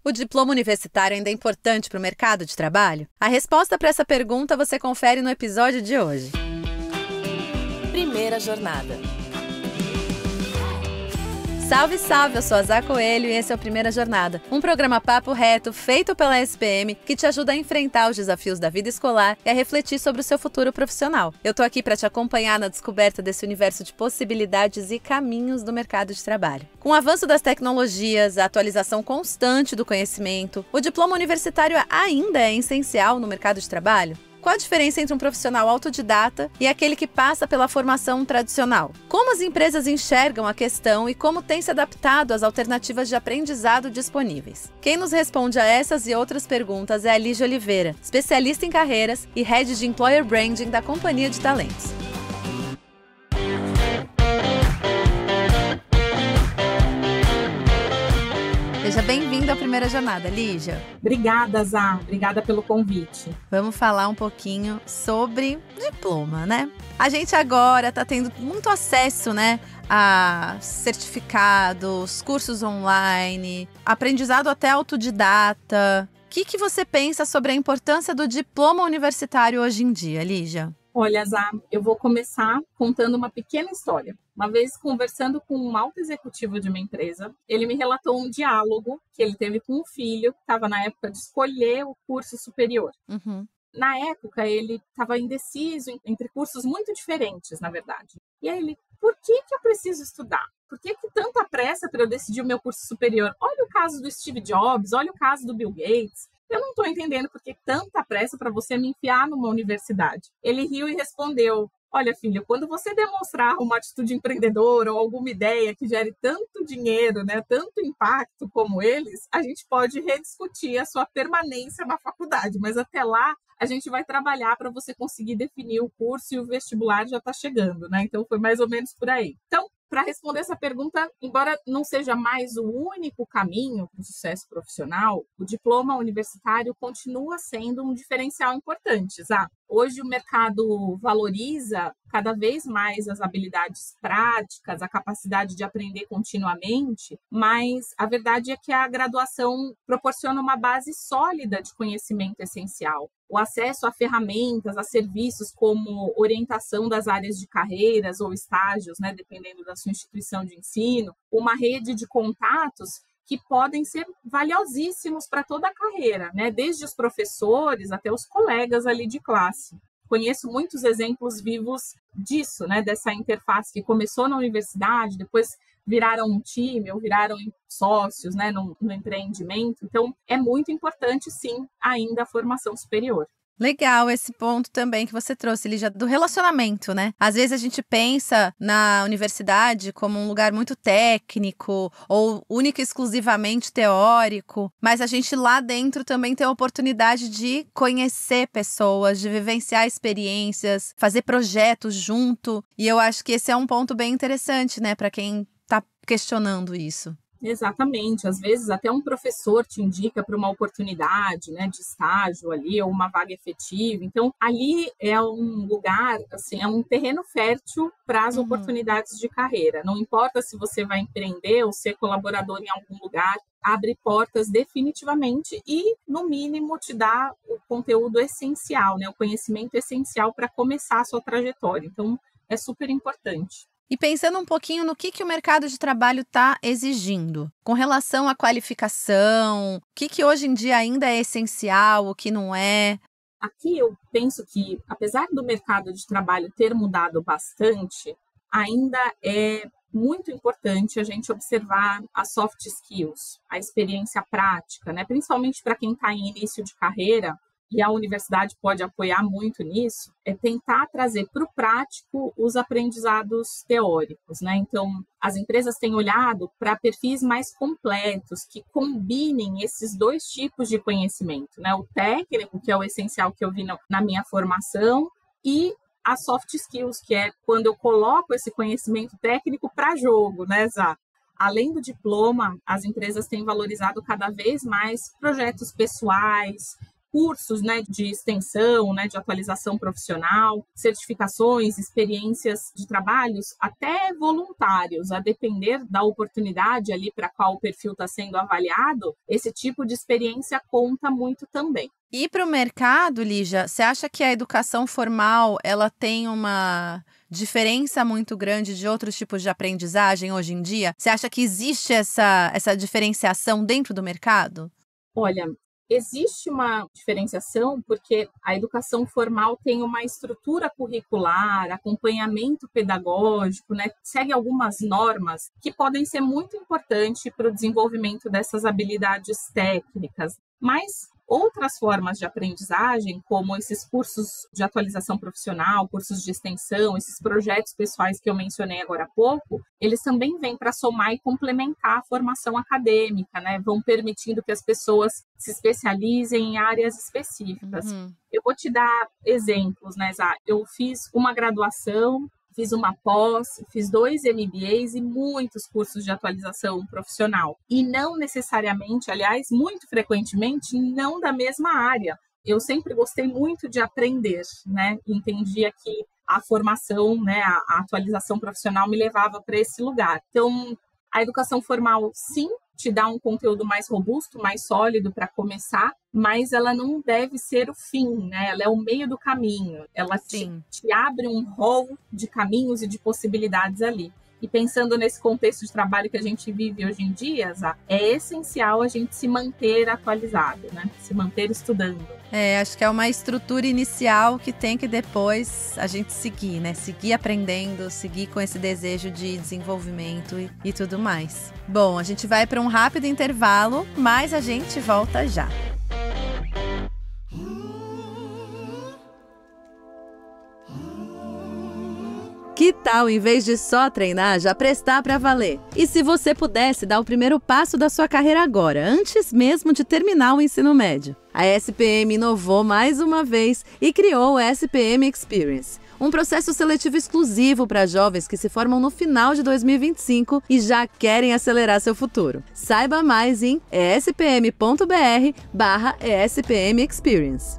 O diploma universitário ainda é importante para o mercado de trabalho? A resposta para essa pergunta você confere no episódio de hoje. Primeira jornada. Salve, salve! Eu sou a Zá Coelho e esse é o Primeira Jornada, um programa papo reto feito pela SPM que te ajuda a enfrentar os desafios da vida escolar e a refletir sobre o seu futuro profissional. Eu tô aqui para te acompanhar na descoberta desse universo de possibilidades e caminhos do mercado de trabalho. Com o avanço das tecnologias, a atualização constante do conhecimento, o diploma universitário ainda é essencial no mercado de trabalho? Qual a diferença entre um profissional autodidata e aquele que passa pela formação tradicional? Como as empresas enxergam a questão e como têm se adaptado às alternativas de aprendizado disponíveis? Quem nos responde a essas e outras perguntas é a Lígia Oliveira, especialista em carreiras e Head de Employer Branding da Companhia de Talentos. Seja bem-vinda à Primeira Jornada, Lígia. Obrigada, Zá. Obrigada pelo convite. Vamos falar um pouquinho sobre diploma, né? A gente agora está tendo muito acesso, né, a certificados, cursos online, aprendizado até autodidata. O que você pensa sobre a importância do diploma universitário hoje em dia, Lígia? Olha, Zá, eu vou começar contando uma pequena história. Uma vez, conversando com um alto executivo de uma empresa, ele me relatou um diálogo que ele teve com um filho que estava na época de escolher o curso superior. Na época, ele estava indeciso entre cursos muito diferentes, na verdade. E aí ele, por que eu preciso estudar? Por que tanta pressa para eu decidir o meu curso superior? Olha o caso do Steve Jobs, olha o caso do Bill Gates. Eu não estou entendendo por que tanta pressa para você me enfiar numa universidade. Ele riu e respondeu, olha, filho, quando você demonstrar uma atitude empreendedora ou alguma ideia que gere tanto dinheiro, né, tanto impacto como eles, a gente pode rediscutir a sua permanência na faculdade. Mas até lá, a gente vai trabalhar para você conseguir definir o curso e o vestibular já está chegando, né? Então, foi mais ou menos por aí. Então, para responder essa pergunta, embora não seja mais o único caminho para o sucesso profissional, o diploma universitário continua sendo um diferencial importante, Zá. Hoje o mercado valoriza cada vez mais as habilidades práticas, a capacidade de aprender continuamente, mas a verdade é que a graduação proporciona uma base sólida de conhecimento essencial. O acesso a ferramentas, a serviços como orientação das áreas de carreiras ou estágios, né, dependendo da sua instituição de ensino, uma rede de contatos que podem ser valiosíssimos para toda a carreira, né, desde os professores até os colegas ali de classe. Conheço muitos exemplos vivos disso, né, dessa interface que começou na universidade, depois viraram um time ou viraram sócios, né, no empreendimento. Então, é muito importante, sim, ainda a formação superior. Legal esse ponto também que você trouxe, Lígia, do relacionamento, né? Às vezes a gente pensa na universidade como um lugar muito técnico ou único e exclusivamente teórico, mas a gente lá dentro também tem a oportunidade de conhecer pessoas, de vivenciar experiências, fazer projetos junto. E eu acho que esse é um ponto bem interessante, né, para quem está questionando isso. Exatamente, às vezes até um professor te indica para uma oportunidade, né, de estágio ali, ou uma vaga efetiva. Então, ali é um lugar, assim, é um terreno fértil para as oportunidades de carreira. Não importa se você vai empreender ou ser colaborador em algum lugar, abre portas definitivamente e, no mínimo, te dá o conteúdo essencial, né, o conhecimento essencial para começar a sua trajetória. Então, é super importante. E pensando um pouquinho no que o mercado de trabalho está exigindo, com relação à qualificação, o que hoje em dia ainda é essencial, o que não é? Aqui eu penso que, apesar do mercado de trabalho ter mudado bastante, ainda é muito importante a gente observar as soft skills, a experiência prática, né? Principalmente para quem está em início de carreira, e a universidade pode apoiar muito nisso, é tentar trazer para o prático os aprendizados teóricos, né? Então, as empresas têm olhado para perfis mais completos, que combinem esses dois tipos de conhecimento, né? O técnico, que é o essencial que eu vi na minha formação, e as soft skills, que é quando eu coloco esse conhecimento técnico para jogo, né, Zá? Além do diploma, as empresas têm valorizado cada vez mais projetos pessoais, cursos, né, de extensão, né, de atualização profissional, certificações, experiências de trabalhos, até voluntários, a depender da oportunidade ali para qual o perfil está sendo avaliado, esse tipo de experiência conta muito também. E para o mercado, Lígia, você acha que a educação formal ela tem uma diferença muito grande de outros tipos de aprendizagem hoje em dia? Você acha que existe essa diferenciação dentro do mercado? Olha, existe uma diferenciação porque a educação formal tem uma estrutura curricular, acompanhamento pedagógico, né? Segue algumas normas que podem ser muito importantes para o desenvolvimento dessas habilidades técnicas. Mas outras formas de aprendizagem, como esses cursos de atualização profissional, cursos de extensão, esses projetos pessoais que eu mencionei agora há pouco, eles também vêm para somar e complementar a formação acadêmica, né? Vão permitindo que as pessoas se especializem em áreas específicas. Eu vou te dar exemplos, né, Zá? Eu fiz uma graduação, fiz uma pós, fiz 2 MBAs e muitos cursos de atualização profissional. E não necessariamente, aliás, muito frequentemente, não da mesma área. Eu sempre gostei muito de aprender, né? Entendia que a formação, né, a atualização profissional me levava para esse lugar. Então, a educação formal, sim, te dá um conteúdo mais robusto, mais sólido para começar, mas ela não deve ser o fim, né? Ela é o meio do caminho. Ela te abre um rol de caminhos e de possibilidades ali. E pensando nesse contexto de trabalho que a gente vive hoje em dia, Zá, é essencial a gente se manter atualizado, né? Se manter estudando. Acho que é uma estrutura inicial que tem que depois a gente seguir, né? Seguir aprendendo, seguir com esse desejo de desenvolvimento e tudo mais. Bom, a gente vai para um rápido intervalo, mas a gente volta já. Que tal, em vez de só treinar, já prestar para valer? E se você pudesse dar o primeiro passo da sua carreira agora, antes mesmo de terminar o ensino médio? A SPM inovou mais uma vez e criou o SPM Experience, um processo seletivo exclusivo para jovens que se formam no final de 2025 e já querem acelerar seu futuro. Saiba mais em espm.br/ESPM Experience.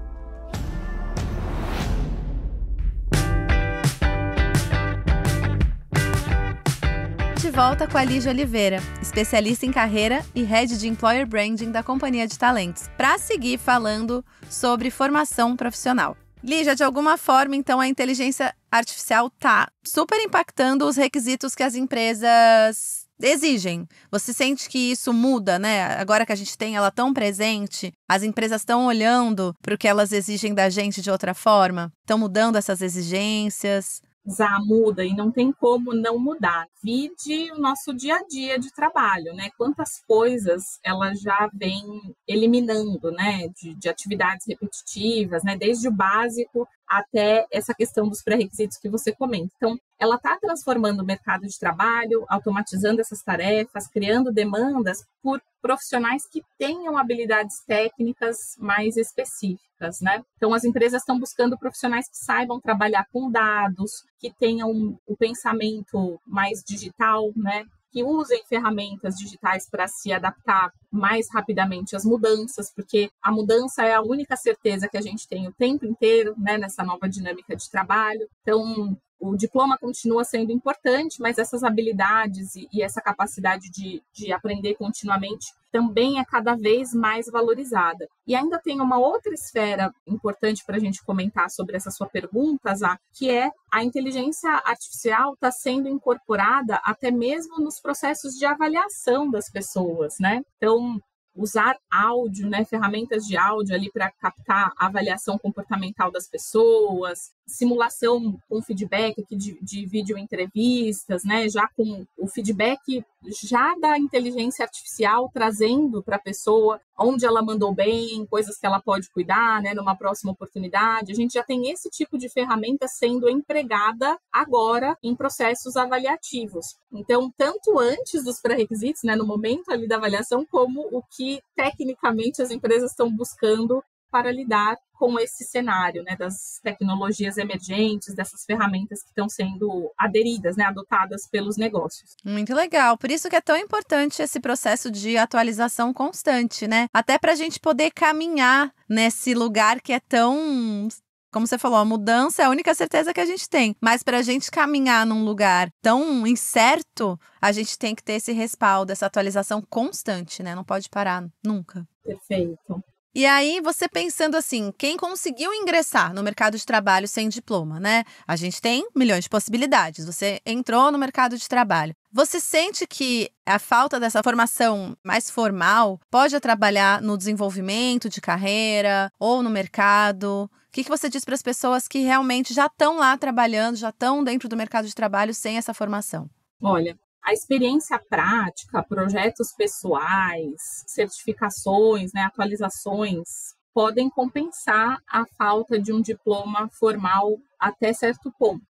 De volta com a Lígia Oliveira, especialista em carreira e head de Employer Branding da Companhia de Talentos, para seguir falando sobre formação profissional. Lígia, de alguma forma, então, a inteligência artificial está super impactando os requisitos que as empresas exigem. Você sente que isso muda, né? Agora que a gente tem ela tão presente, as empresas estão olhando para o que elas exigem da gente de outra forma? Estão mudando essas exigências? Já muda e não tem como não mudar. Vide o nosso dia a dia de trabalho, né? Quantas coisas ela já vem eliminando, né? De atividades repetitivas, né? Desde o básico até essa questão dos pré-requisitos que você comenta. Então, ela está transformando o mercado de trabalho, automatizando essas tarefas, criando demandas por profissionais que tenham habilidades técnicas mais específicas, né? Então, as empresas estão buscando profissionais que saibam trabalhar com dados, que tenham o pensamento mais digital, né? Que usem ferramentas digitais para se adaptar mais rapidamente às mudanças, porque a mudança é a única certeza que a gente tem o tempo inteiro, né, nessa nova dinâmica de trabalho. Então, o diploma continua sendo importante, mas essas habilidades e essa capacidade de aprender continuamente também é cada vez mais valorizada. E ainda tem uma outra esfera importante para a gente comentar sobre essa sua pergunta, Zá, que é a inteligência artificial está sendo incorporada até mesmo nos processos de avaliação das pessoas, né? Então, usar áudio, né, ferramentas de áudio ali para captar a avaliação comportamental das pessoas, simulação com feedback aqui de vídeo entrevistas, né, já com o feedback já da inteligência artificial trazendo para a pessoa onde ela mandou bem, coisas que ela pode cuidar, né, numa próxima oportunidade. A gente já tem esse tipo de ferramenta sendo empregada agora em processos avaliativos. Então, tanto antes dos pré-requisitos, né, no momento ali da avaliação, como o que tecnicamente as empresas estão buscando para lidar com esse cenário, né, das tecnologias emergentes, dessas ferramentas que estão sendo aderidas, né, adotadas pelos negócios. Muito legal. Por isso que é tão importante esse processo de atualização constante, né? Até para a gente poder caminhar nesse lugar que é tão... Como você falou, a mudança é a única certeza que a gente tem. Mas para a gente caminhar num lugar tão incerto, a gente tem que ter esse respaldo, essa atualização constante, né? Não pode parar nunca. Perfeito. E aí, você pensando assim, quem conseguiu ingressar no mercado de trabalho sem diploma, né? A gente tem milhões de possibilidades. Você entrou no mercado de trabalho. Você sente que a falta dessa formação mais formal pode atrapalhar no desenvolvimento de carreira ou no mercado? O que você diz para as pessoas que realmente já estão lá trabalhando, já estão dentro do mercado de trabalho sem essa formação? Olha, a experiência prática, projetos pessoais, certificações, né, atualizações, podem compensar a falta de um diploma formal até certo ponto.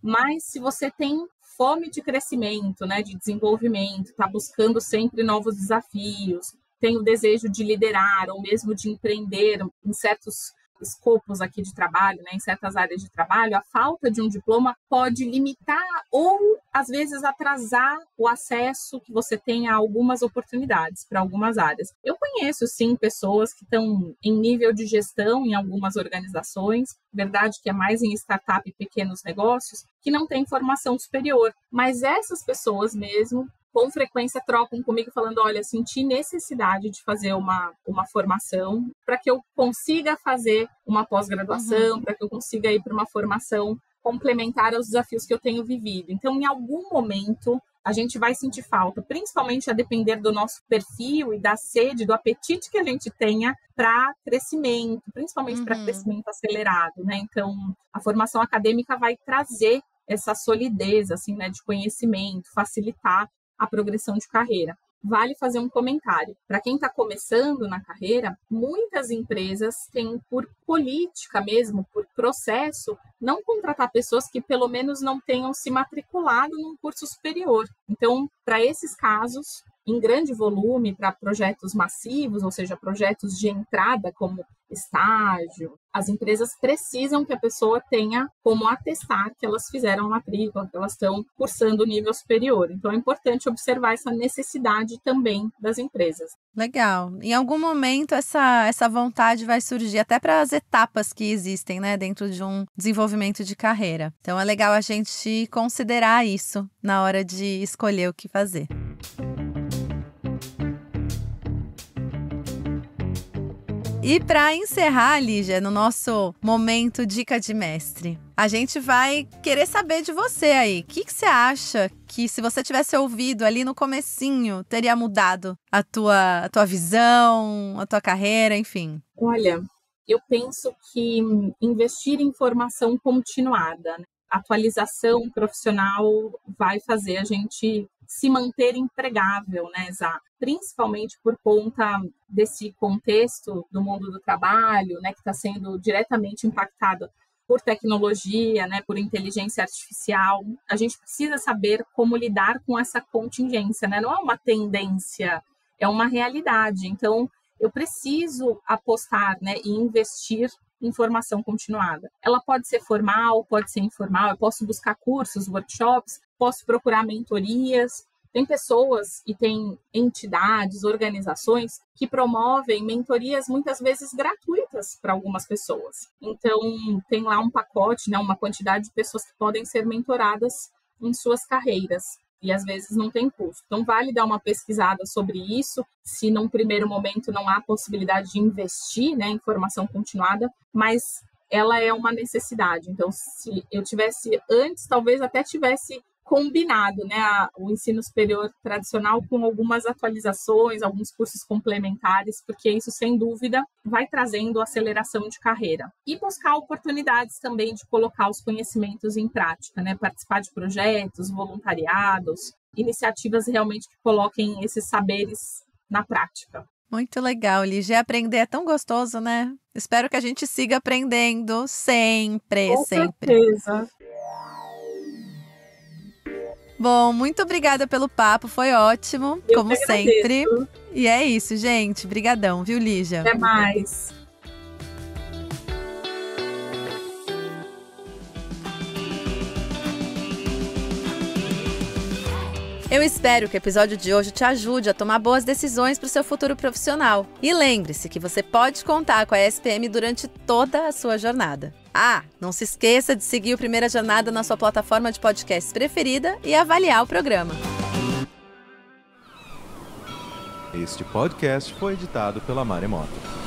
Mas se você tem fome de crescimento, né, de desenvolvimento, está buscando sempre novos desafios, tem o desejo de liderar ou mesmo de empreender em certos escopos aqui de trabalho, né, em certas áreas de trabalho, a falta de um diploma pode limitar ou, às vezes, atrasar o acesso que você tem a algumas oportunidades para algumas áreas. Eu conheço, sim, pessoas que estão em nível de gestão em algumas organizações, verdade que é mais em startup e pequenos negócios, que não têm formação superior, mas essas pessoas mesmo com frequência trocam comigo falando, olha, senti necessidade de fazer uma formação para que eu consiga fazer uma pós-graduação, para que eu consiga ir para uma formação complementar aos desafios que eu tenho vivido. Então, em algum momento, a gente vai sentir falta, principalmente a depender do nosso perfil e da sede, do apetite que a gente tenha para crescimento, principalmente para crescimento acelerado, né? Então, a formação acadêmica vai trazer essa solidez, assim, né, de conhecimento, facilitar a progressão de carreira. Vale fazer um comentário. Para quem está começando na carreira, muitas empresas têm, por política mesmo, por processo, não contratar pessoas que pelo menos não tenham se matriculado num curso superior. Então, para esses casos, em grande volume, para projetos massivos, ou seja, projetos de entrada como estágio, as empresas precisam que a pessoa tenha como atestar que elas fizeram a matrícula, que elas estão cursando o nível superior. Então, é importante observar essa necessidade também das empresas. Legal. Em algum momento, essa vontade vai surgir até para as etapas que existem, né, dentro de um desenvolvimento de carreira. Então, é legal a gente considerar isso na hora de escolher o que fazer. E para encerrar, Lígia, no nosso momento Dica de Mestre, a gente vai querer saber de você aí. O que você acha que, se você tivesse ouvido ali no comecinho, teria mudado a tua visão, a tua carreira, enfim? Olha, eu penso que investir em formação continuada, né? Atualização profissional vai fazer a gente se manter empregável, né, Zá? Principalmente por conta desse contexto do mundo do trabalho, né, que está sendo diretamente impactado por tecnologia, né, por inteligência artificial. A gente precisa saber como lidar com essa contingência, né? Não é uma tendência, é uma realidade. Então, eu preciso apostar, né, e investir em formação continuada. Ela pode ser formal, pode ser informal, eu posso buscar cursos, workshops, posso procurar mentorias. Tem pessoas e tem entidades, organizações que promovem mentorias muitas vezes gratuitas para algumas pessoas. Então, tem lá um pacote, né, uma quantidade de pessoas que podem ser mentoradas em suas carreiras. E às vezes não tem custo. Então, vale dar uma pesquisada sobre isso, se num primeiro momento não há possibilidade de investir, né, em formação continuada, mas ela é uma necessidade. Então, se eu tivesse antes, talvez até tivesse combinado, né, o ensino superior tradicional com algumas atualizações, alguns cursos complementares, porque isso, sem dúvida, vai trazendo aceleração de carreira. E buscar oportunidades também de colocar os conhecimentos em prática, né, participar de projetos, voluntariados, iniciativas realmente que coloquem esses saberes na prática. Muito legal, Lígia. Aprender é tão gostoso, né? Espero que a gente siga aprendendo sempre, Com sempre. certeza. Bom, muito obrigada pelo papo, foi ótimo, Eu como que agradeço. sempre. E é isso, gente. Brigadão, viu, Lígia? Até mais. Eu espero que o episódio de hoje te ajude a tomar boas decisões para o seu futuro profissional. E lembre-se que você pode contar com a SPM durante toda a sua jornada. Não se esqueça de seguir o Primeira Jornada na sua plataforma de podcast preferida e avaliar o programa. Este podcast foi editado pela Maremoto.